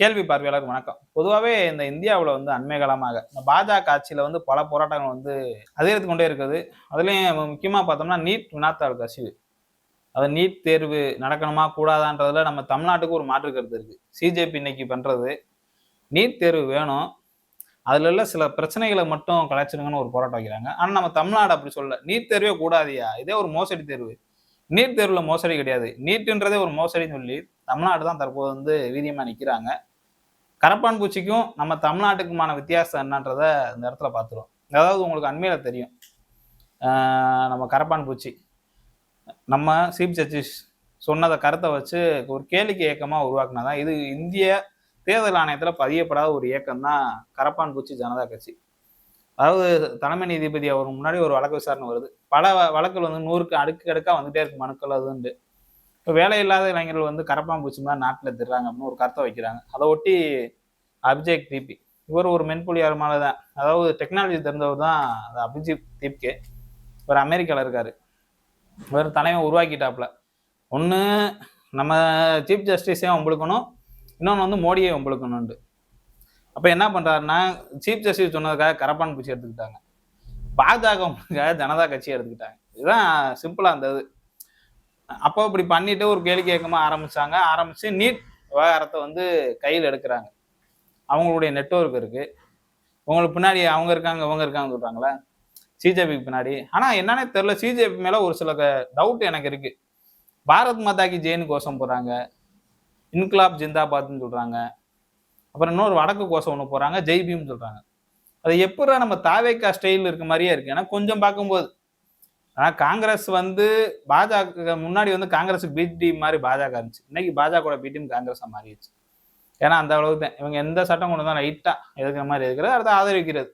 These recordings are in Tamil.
கேள்வி பார்வையாளருக்கு வணக்கம். பொதுவாவே இந்த இந்தியாவுல அண்மை காலமாக இந்த பாஜக ஆட்சியில பல போராட்டங்கள் அதிகரித்து கொண்டே இருக்குது. அதுலயும் முக்கியமா பார்த்தோம்னா, நீட் வினாத்தாள் கசிவு. அது நீட் தேர்வு நடக்கணுமா? கூடாதான்றதுல நம்ம தமிழ்நாட்டுக்கு ஒரு மாற்று கருத்து இருக்கு. சிஜேபி இன்னைக்கு பண்றது, நீட் தேர்வு வேணும். அதுல உள்ள சில பிரச்சனைகள மட்டும் கலைச்சிருங்கன்னு ஒரு போராட்டம் வைக்கிறாங்க. ஆனா நம்ம தமிழ்நாடு அப்படி சொல்லல. நீட் தேர்வே கூடாதுய்யா. இதே ஒரு மோசடி தேர்வு. நீட் தேர்வுல மோசடி கிடையாது. நீட்ன்றதே ஒரு மோசடின்னு சொல்லி தமிழ்நாடு தான் தற்போது வீதியமா நிக்கிறாங்க. கரப்பான் பூச்சிக்கும் நம்ம தமிழ்நாட்டுக்குமான வித்தியாசம் என்னன்றத இந்த இடத்துல பார்த்துருவோம். அதாவது உங்களுக்கு அண்மையில தெரியும். நம்ம கரப்பான் பூச்சி நம்ம சீஃப் ஜஸ்டிஸ் சொன்னத கருத்தை வச்சு ஒரு கேளிக்கை இயக்கமா உருவாக்குனதான். இது இந்திய தேர்தல் ஆணையத்துல பதியப்படாத ஒரு இயக்கம் தான் கரப்பான் பூச்சி ஜனதா கட்சி. அதாவது தலைமை நீதிபதி அவர் முன்னாடி ஒரு வழக்கு விசாரணை வருது. பல வழக்குகள் 100க்கு அடுக்கு அடுக்கா வந்துட்டே இருக்கு மனுக்கள். அது இப்போ வேலையில்லாத இளைஞர்கள் கரப்பான் பூச்சி மாதிரி நாட்டில் திடுறாங்க அப்படின்னு ஒரு கருத்தை வைக்கிறாங்க. அதை ஒட்டி அபிஜேக் தீப்கே, இவர் ஒரு மென்பொழியாளர் தான், அதாவது டெக்னாலஜி தெரிந்தவர் தான் அபிஜித் தீப்கே. இவர் அமெரிக்காவில் இருக்காரு. இவர் தலைமை உருவாக்கிட்டாப்புல. ஒன்று நம்ம சீஃப் ஜஸ்டிஸையும் வம்பளுக்கணும், இன்னொன்று மோடியை வம்பளுக்கணும்னு. அப்போ என்ன பண்ணுறாருன்னா, சீஃப் ஜஸ்டிஸ் சொன்னதுக்காக கரப்பான் பூச்சி எடுத்துக்கிட்டாங்க, பாஜக ஜனதா கட்சி எடுத்துக்கிட்டாங்க. இதுதான் சிம்பிளாக அந்த இது. அப்போ இப்படி பண்ணிட்டு ஒரு கேளிக்கை இயக்கமாக ஆரம்பிச்சு நீட் விவகாரத்தை கையில் எடுக்கிறாங்க. அவங்களுடைய நெட்வொர்க் இருக்கு, உங்களுக்கு பின்னாடி அவங்க இருக்காங்க இவங்க இருக்காங்கன்னு சொல்றாங்களே சிஜேபிக்கு பின்னாடி. ஆனா என்னன்னே தெரியல, சிஜேபி மேல ஒரு சில டவுட் எனக்கு இருக்கு. பாரத் மாதாக்கு ஜெயின் கோஷம் போறாங்க, இன்குலாப் ஜிந்தாபாத்னு சொல்றாங்க, அப்புறம் இன்னொரு வடக்கு கோஷம் ஒன்று போறாங்க, ஜெய் பீம் சொல்றாங்க. அது எப்படா நம்ம தாவேக்கா ஸ்டைல் இருக்க மாதிரியே இருக்கு. ஏன்னா கொஞ்சம் பார்க்கும்போது காங்கிரஸ் பாஜக முன்னாடி காங்கிரஸ் பி டீம் மாதிரி பாஜக இருந்துச்சு. இன்னைக்கு பாஜக பி டீம் காங்கிரஸா மாறிடுச்சு. ஏன்னா அந்த அளவுக்கு தான் இவங்க எந்த சட்டம் கொண்டு தான் லைட்டா எதுக்குற மாதிரி இருக்கிறது, அடுத்து ஆதரிக்கிறது.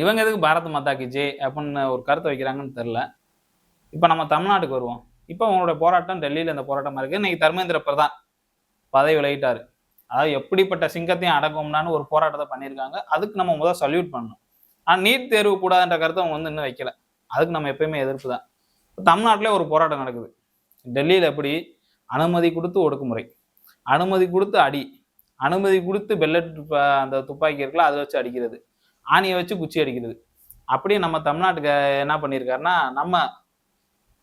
இவங்க எதுக்கு பாரத் மாதாக்கு ஜெய் அப்படின்னு ஒரு கருத்தை வைக்கிறாங்கன்னு தெரியல. இப்போ நம்ம தமிழ்நாட்டுக்கு வருவோம். இப்போ உங்களோட போராட்டம் டெல்லியில் இந்த போராட்டமா இருக்கு. இன்னைக்கு தர்மேந்திர பிரதான் பதவி விலகிட்டாரு. அதாவது எப்படிப்பட்ட சிங்கத்தையும் அடக்கும்னான்னு ஒரு போராட்டத்தை பண்ணியிருக்காங்க. அதுக்கு நம்ம முதல் சல்யூட் பண்ணணும். ஆனால் நீட் தேர்வு கூடாதுன்ற கருத்தை அவங்க இன்னும் வைக்கல. அதுக்கு நம்ம எப்பயுமே எதிர்ப்பு தான். தமிழ்நாட்டிலே ஒரு போராட்டம் நடக்குது. டெல்லியில் எப்படி அனுமதி கொடுத்து ஒடுக்குமுறை, அனுமதி கொடுத்து அடி, அனுமதி கொடுத்து பெல்லட் அந்த துப்பாக்கி இருக்குல்ல அதை வச்சு அடிக்கிறது, ஆணியை வச்சு குச்சி அடிக்கிறது. அப்படியே நம்ம தமிழ்நாட்டுக்கு என்ன பண்ணியிருக்காருன்னா, நம்ம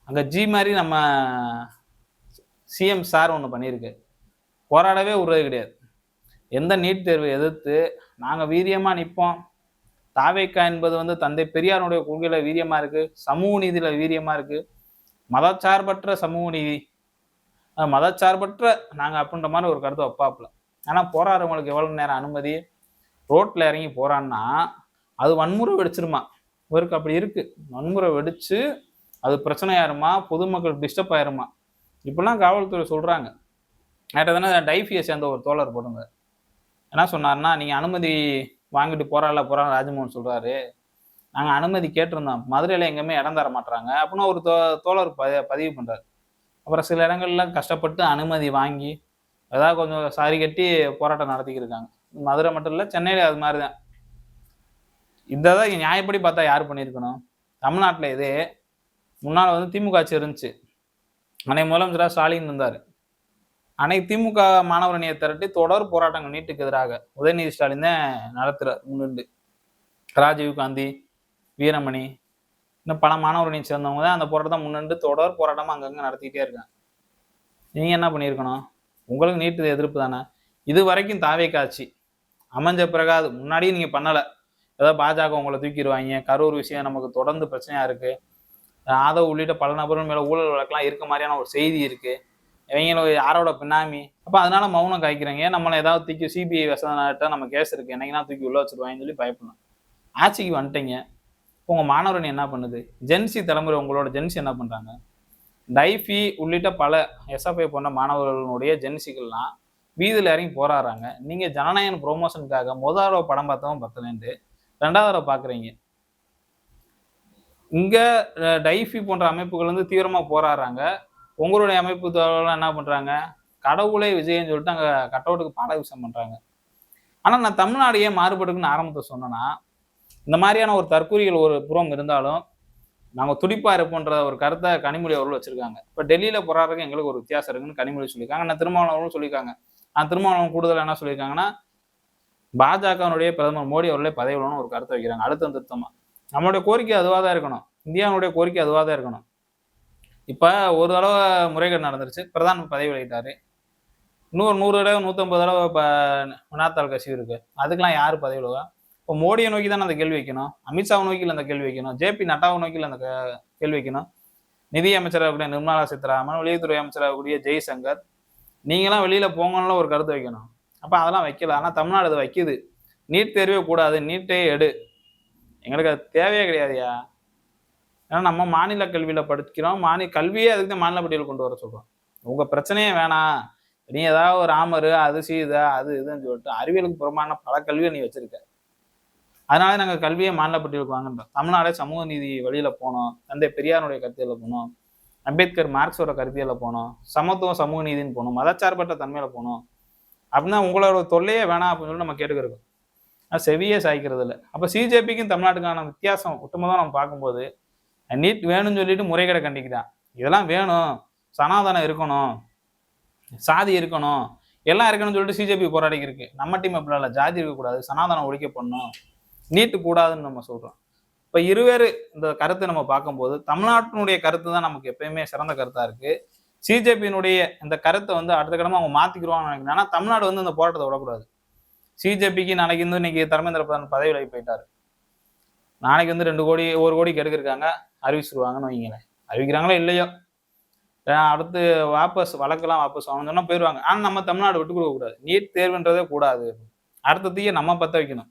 அங்கே ஜி மாதிரி நம்ம சிஎம் சார் ஒன்று பண்ணியிருக்கு. போராடவே விடுறது கிடையாது. எந்த நீட் தேர்வை எதிர்த்து நாங்கள் வீரியமாக நிற்போம். தாவேக்கா என்பது தந்தை பெரியாருடைய கொள்கையில வீரியமா இருக்கு, சமூக நீதியில வீரியமா இருக்கு, மதச்சார்பற்ற சமூக நீதி, மதச்சார்பற்ற நாங்க அப்படின்ற மாதிரி ஒரு கருத்தை வைப்பாப்புல. ஆனா போராடுறவங்களுக்கு எவ்வளவு நேரம் அனுமதி? ரோட்ல இறங்கி போறான்னா அது வன்முறை வெடிச்சிருமா? இவருக்கு அப்படி இருக்கு. வன்முறை வெடிச்சு அது பிரச்சனை ஆயிருமா, பொதுமக்கள் டிஸ்டர்ப் ஆயிருமா, இப்படிலாம் காவல்துறை சொல்றாங்க. நேற்று தானே டைஃபியை சேர்ந்த ஒரு தோழர் போடுங்க என்ன சொன்னார்னா, நீங்க அனுமதி வாங்கிட்டு போறாள் ராஜ்மோகன் சொல்றாரு, நாங்க அனுமதி கேட்டிருந்தோம், மதுரையில எங்கேயுமே இடம் தர மாட்டாங்க அப்படின்னு ஒரு தோழர் பதிவு பண்றாரு. அப்புறம் சில இடங்கள்ல கஷ்டப்பட்டு அனுமதி வாங்கி ஏதாவது கொஞ்சம் சாரி கட்டி போராட்டம் நடத்திக்கிட்டு இருக்காங்க. மதுரை மட்டும் இல்லை, சென்னையில அது மாதிரிதான். இதான் நியாயப்படி பார்த்தா யார் பண்ணியிருக்கணும்? தமிழ்நாட்டில் இதே முன்னால் திமுக ஆட்சி இருந்துச்சு. அன்னை முதலமைச்சராக ஸ்டாலின் இருந்தார். அன்னைக்கு திமுக மாணவரணியை திரட்டி தொடர் போராட்டங்கள் நீட்டுக்கு எதிராக உதயநிதி ஸ்டாலின் தான் நடத்துறார் முன்னின்று. ராஜீவ் காந்தி, வீரமணி, இன்னும் பல மாணவரணியை சேர்ந்தவங்க தான் அந்த போராட்டத்தை முன்னின்று தொடர் போராட்டமாக அங்கங்கே நடத்திக்கிட்டே இருக்காங்க. நீங்கள் என்ன பண்ணியிருக்கணும்? உங்களுக்கு நீட்டு எதிர்ப்பு தானே. இது வரைக்கும் தாவேக்கா ஆட்சி அமைஞ்ச பிறகு அது முன்னாடியும் நீங்கள் பண்ணலை. ஏதோ பாஜக உங்களை தூக்கிடுவாங்க, கரூர் விஷயம் நமக்கு தொடர்ந்து பிரச்சனையாக இருக்குது, ஆதவ் உள்ளிட்ட பல நபர்கள் மேலே ஊழல் வழக்கெல்லாம் இருக்க மாதிரியான ஒரு செய்தி இருக்குது, இவங்களும் யாரோட பின்னாமி, அப்போ அதனால மௌனம் காய்க்கிறாங்க. நம்மளை ஏதாவது தூக்கி சிபிஐ வசதிட்ட நம்ம கேஸ் இருக்கு, என்னைக்குன்னா தூக்கி உள்ள வச்சிருவாங்கன்னு சொல்லி பயப்படணும். ஆட்சிக்கு வந்துட்டீங்க. உங்கள் மாணவரணி என்ன பண்ணுது? ஜென்சி தலைமுறை உங்களோட ஜென்சி என்ன பண்ணுறாங்க? டைஃபி உள்ளிட்ட பல எஸ்எஃப்ஐ போன்ற மாணவர்களுடைய ஜென்சிகள்லாம் வீதியில் இறங்கி போராடுறாங்க. நீங்கள் ஜனநாயகன் ப்ரொமோஷனுக்காக முதல் தடவை படம் பார்த்தவங்க பத்தலேண்டு 2வது தடவை பார்க்குறீங்க. இங்கே டைஃபி போன்ற அமைப்புகள் தீவிரமாக போராடுறாங்க. உங்களுடைய அமைப்பு தோழர்கள் என்ன பண்ணுறாங்க? கடவுளே விஜயன்னு சொல்லிட்டு அங்கே கட்டவுட்டுக்கு பாலாபிஷேகம் பண்ணுறாங்க. ஆனால் நான் தமிழ்நாடு ஏன் மாறுபடுக்குன்னு ஆரம்பத்தை சொன்னேன்னா, இந்த மாதிரியான ஒரு தற்கூறிகள் ஒரு புறம் இருந்தாலும் நாங்கள் துடிப்பாக இருப்போன்ற ஒரு கருத்தை கனிமொழி அவர்கள் வச்சுருக்காங்க. இப்போ டெல்லியில் போராடுறதுக்கு எங்களுக்கு ஒரு வித்தியாசம் இருக்குன்னு கனிமொழி சொல்லியிருக்காங்க. நான் திருமாவளவர்களும் சொல்லியிருக்காங்க, திருமாவளவன் கூடுதல் என்ன சொல்லியிருக்காங்கன்னா, பாஜகவினுடைய பிரதமர் மோடி அவர்களே பதவி விடணும்னு ஒரு கருத்தை வைக்கிறாங்க அழுத்தம் திருத்தமா. நம்மளுடைய கோரிக்கை அதுவாக தான் இருக்கணும். இந்தியாவுடைய கோரிக்கை அதுவாக தான் இருக்கணும். இப்ப ஒரு தடவை முறைகேடு நடந்துருச்சு, பிரதமர் பதவி விலகிட்டாரு. இன்னொரு 100 தடவை 150 தடவை வினாத்தாள் கசிவு இருக்கு. அதுக்கெல்லாம் யாரு பதவி விலகுவா? இப்போ மோடியை நோக்கி தானே அந்த கேள்வி வைக்கணும், அமித்ஷாவை நோக்கி அந்த கேள்வி வைக்கணும், ஜேபி நட்டாவை நோக்கி அந்த கேள்வி வைக்கணும். நிதி அமைச்சராக கூடிய நிர்மலா சீதாராமன், வெளியுறவுத்துறை அமைச்சராக கூடிய ஜெய்சங்கர், நீங்களாம் வெளியில போங்கன்னு ஒரு கருத்து வைக்கணும். அப்ப அதெல்லாம் வைக்கல. ஆனா தமிழ்நாடு அதை வைக்குது. நீட் தேர்வே கூடாது, நீட்டே எடு. எங்களுக்கு அது தேவையே கிடையாதுயா. ஏன்னா நம்ம மாநில கல்வியில படிக்கிறோம், கல்வியே அதுக்கு தான் மாநில பட்டியல் கொண்டு வர சொல்றோம். உங்க பிரச்சனையே வேணாம், நீ ஏதாவது ஒரு ராமரு அது சீதா அது இதுன்னு சொல்லிட்டு அறிவியலுக்கு புறமான பல கல்வியை நீ வச்சிருக்க. அதனால நாங்க கல்வியை மாநில பட்டியலுக்கு வாங்கன்றோம். தமிழ்நாடே சமூக நீதி வழியில போனோம், தந்தை பெரியாருடைய கருத்தியல போனோம், அம்பேத்கர் மார்க்ஸோட கருத்தியல போனோம், சமத்துவம் சமூக நீதினு போனோம், மதச்சார்பற்ற தன்மையில போனோம். அப்படின்னா உங்களோட தொல்லையே வேணாம் அப்படின்னு சொல்லி நம்ம கேட்டுக்கிறோம். செவியே சாய்க்கிறது இல்லை. அப்ப சிஜேபிக்கும் தமிழ்நாட்டுக்கான வித்தியாசம் ஒட்டுமொத்தம் நம்ம பார்க்கும்போது, நீட் வேணும்னு சொல்லிட்டு முறைகேடை கண்டிக்கிறான். இதெல்லாம் வேணும், சனாதனம் இருக்கணும், சாதி இருக்கணும், எல்லாம் இருக்கணும்னு சொல்லிட்டு சிஜேபி போராடிக்கு இருக்கு. நம்ம டீம் அப்படி இல்லை, ஜாதி இருக்கக்கூடாது, சனாதனம் ஒழிக்கப்படணும், நீட்டு கூடாதுன்னு நம்ம சொல்றோம். இப்ப இருவேறு இந்த கருத்தை நம்ம பார்க்கும்போது தமிழ்நாட்டினுடைய கருத்து தான் நமக்கு எப்பயுமே சிறந்த கருத்தா இருக்கு. சிஜேபியினுடைய இந்த கருத்தை அடுத்த கடமை அவங்க மாத்திக்கிடுவாங்கன்னு நினைக்கிறேன். ஆனா தமிழ்நாடு இந்த போராட்டத்தை விடக்கூடாது. சிஜேபிக்கு நாளைக்கு இன்னைக்கு தர்மேந்திர பிரதான் பதவி விலகி போயிட்டாரு. நாளைக்கு 2 கோடி 1 கோடிக்கு எடுக்கிருக்காங்க, அறிவிச்சிருவாங்கன்னு வைங்களேன். அறிவிக்கிறாங்களோ இல்லையோ, அடுத்து வழக்கெல்லாம் வாபஸ் வாங்கணும்னு சொன்னா போயிடுவாங்க. ஆனா நம்ம தமிழ்நாடு விட்டு கொடுக்க கூடாது. நீட் தேர்வுன்றதே கூடாது. அடுத்த தீயை நம்ம பத்த வைக்கணும்.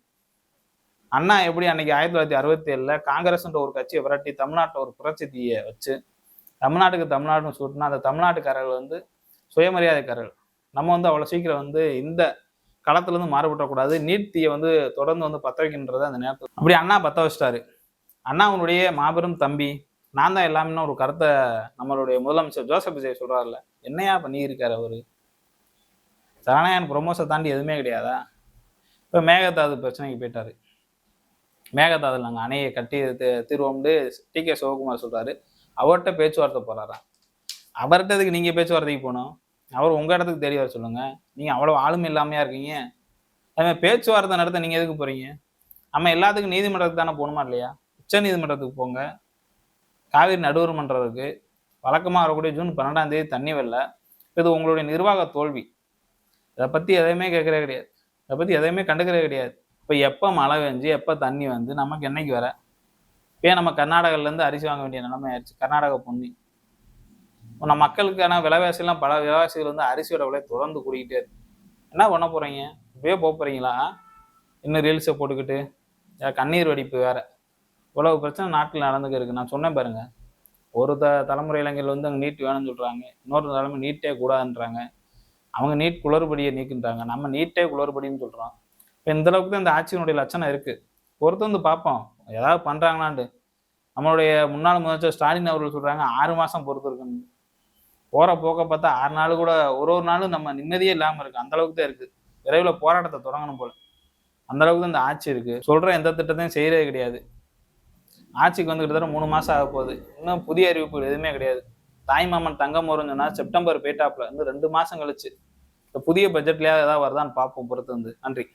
அண்ணா எப்படி அன்னைக்கு 1967 காங்கிரஸ்ன்ற ஒரு கட்சியை விரட்டி தமிழ்நாட்டில் ஒரு புரட்சி தீயை வச்சு தமிழ்நாட்டுன்னு சொல்லிட்டுனா அந்த தமிழ்நாட்டுக்காரர்கள் சுயமரியாதைக்காரர்கள். நம்ம அவ்வளவு சீக்கிரம் இந்த களத்துல இருந்து மாறுபட்டக்கூடாது. நீட் தீயை தொடர்ந்து பத்த வைக்கின்றத அந்த நேரத்தில் அப்படி அண்ணா பத்த வச்சிட்டாரு. அண்ணாவுடைய மாபெரும் தம்பி நான் தான் எல்லாமே ஒரு கருத்தை நம்மளுடைய முதலமைச்சர் ஜோசப் விஜய் சொல்றாருல, என்னையா பண்ணி இருக்காரு அவரு? சரணாயன் ப்ரொமோஷன் தாண்டி எதுவுமே கிடையாதா? இப்ப மேகதாது பிரச்சனைக்கு போயிட்டாரு. மேகதாதுல நாங்கள் அணையை கட்டி தீர்வோம்னு டி.கே. சிவகுமார் சொல்றாரு. அவர்கிட்ட பேச்சுவார்த்தை போறாரா? அவர்கிட்ட இதுக்கு நீங்க பேச்சுவார்த்தைக்கு போகணும்? அவர் உங்க இடத்துக்கு தேடி வர சொல்லுங்க. நீங்க அவ்வளவு ஆளுமை இல்லாமையா இருக்கீங்க. அதுமாதிரி பேச்சுவார்த்தை நடத்த நீங்க எதுக்கு போறீங்க? நம்ம எல்லாத்துக்கும் நீதிமன்றத்துக்கு தானே போகணுமா இல்லையா? உச்ச நீதிமன்றத்துக்கு போங்க. காவிரி நடுவர் மன்றம் இருக்கு. வழக்கமாக வரக்கூடிய ஜூன் 12ஆம் தேதி தண்ணி வரல. இது உங்களுடைய நிர்வாக தோல்வி. இதை பத்தி எதையுமே கேட்கறே கிடையாது. இதை பத்தி எதையுமே கண்டுக்கிறே கிடையாது. இப்போ எப்போ மழை பெஞ்சு எப்போ தண்ணி நமக்கு என்னைக்கு வர? இப்போ நம்ம கர்நாடகாலேருந்து அரிசி வாங்க வேண்டிய நிலைமை ஆயிடுச்சு. கர்நாடகா பொன்னி நம்ம மக்களுக்கான விலைவாசிலாம் பல விலைவாசிகள் அரிசியோட விலை தொடர்ந்து கூடிக்கிட்டே இருக்கு. என்ன பண்ண போறீங்க? இப்பயே போக போறீங்களா? இன்னும் ரீல்ஸை போட்டுக்கிட்டு கண்ணீர் வடிப்பு வேற. இவ்வளவு பிரச்சனை நாட்டில் நடந்துக்க இருக்கு. நான் சொன்னேன் பாருங்க, ஒரு தலைமுறை இளைஞர்கள் அங்கே நீட் வேணும்னு சொல்றாங்க, இன்னொரு தலைமை நீட்டே கூடாதுன்றாங்க. அவங்க நீட் குளறுபடியை நீக்குன்றாங்க, நம்ம நீட்டே குளறுபடின்னு சொல்றோம். இப்போ இந்த அளவுக்கு தான் இந்த ஆட்சியினுடைய லட்சணம் இருக்கு. பொறுத்து பார்ப்போம் ஏதாவது பண்றாங்களான்ட்டு. நம்மளுடைய முன்னாள் முதலமைச்சர் ஸ்டாலின் அவர்கள் சொல்றாங்க 6 மாசம் பொறுத்து இருக்குன்னு. போற போக்க பார்த்தா 6 நாள் கூட ஒரு நாளும் நம்ம நிம்மதியே இல்லாம இருக்கு. அந்த அளவுக்கு தான் இருக்கு. விரைவில் போராட்டத்தை தொடங்கணும் போல. அந்த அளவுக்கு தான் இந்த ஆட்சி இருக்கு. சொல்ற எந்த திட்டத்தையும் செய்யறதே கிடையாது. ஆட்சிக்கு கிட்டத்தட்ட 3 மாசம் ஆக போகுது. இன்னும் புதிய அறிவிப்புகள் எதுவுமே கிடையாது. தாய்மாமன் தங்கம் வரும்னு சொன்னா செப்டம்பர் போயிட்டாப்ல 2 மாசம் கழிச்சு இந்த புதிய பட்ஜெட்லயாவது ஏதாவது வருதான்னு பார்ப்போம் பொறுத்து. நன்றி.